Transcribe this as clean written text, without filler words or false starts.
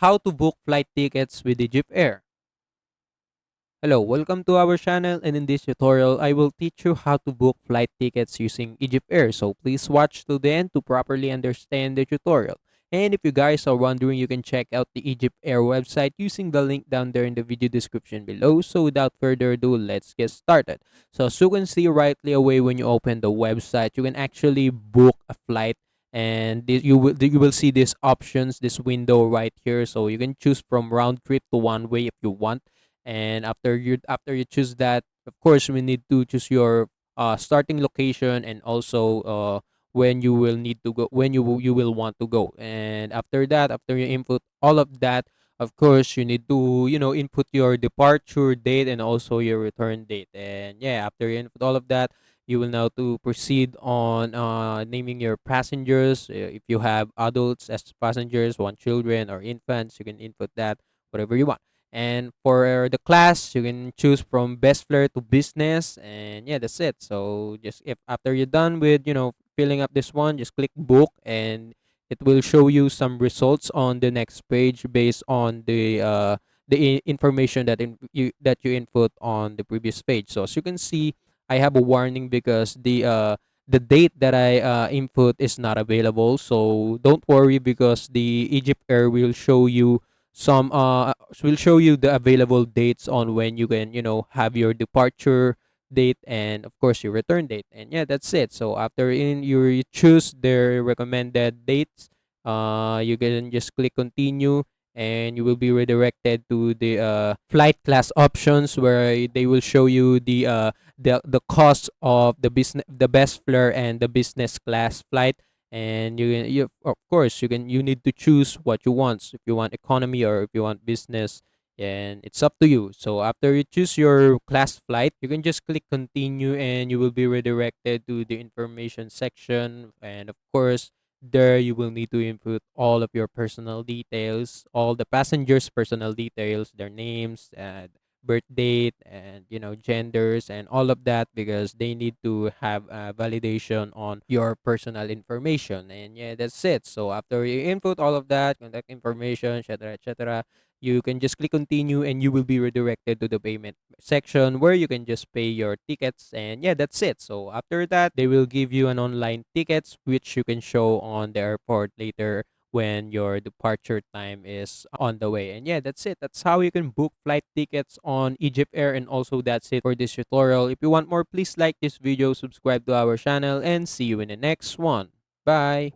how to book flight tickets with Egypt Air. Hello, welcome to our channel, and in this tutorial I will teach you how to book flight tickets using Egypt Air. So please watch to the end to properly understand the tutorial. And if you guys are wondering, you can check out the Egypt Air website using the link down there in the video description below. So without further ado, let's get started. So as you can see rightly away when you open the website, you can actually book a flight, and you will see these options, this window right here. So you can choose from round trip to one way if you want, and after you choose that, of course we need to choose your starting location, and also when you will need to go, when you will want to go. And after that, after you input all of that, of course you need to input your departure date and also your return date. And yeah, after you input all of that, you will now to proceed on naming your passengers. If you have adults as passengers, want children or infants, you can input that, whatever you want. And for the class, you can choose from best flair to business, and yeah, that's it. So just if after you're done with filling up this one, just click book, and it will show you some results on the next page based on the information that you input on the previous page. So as you can see, I have a warning because the date that I input is not available. So don't worry, because the Egypt Air will show you the available dates on when you can have your departure date, and of course your return date. And yeah, that's it. So after you choose their recommended dates, you can just click continue, and you will be redirected to the flight class options, where they will show you the cost of the best fare and the business class flight. And you of course you need to choose what you want. So if you want economy or if you want business, and it's up to you. So after you choose your class flight, you can just click continue, and you will be redirected to the information section. And of course, there you will need to input all of your personal details, all the passengers personal details, their names and birth date, and genders and all of that, because they need to have validation on your personal information. And yeah, that's it. So after you input all of that, contact information, etc., you can just click continue, and you will be redirected to the payment section, where you can just pay your tickets. And yeah, that's it. So after that, they will give you an online tickets, which you can show on the airport later when your departure time is on the way. And yeah, that's it. That's how you can book flight tickets on Egypt Air. And also, that's it for this tutorial. If you want more, please like this video, subscribe to our channel, and see you in the next one. Bye.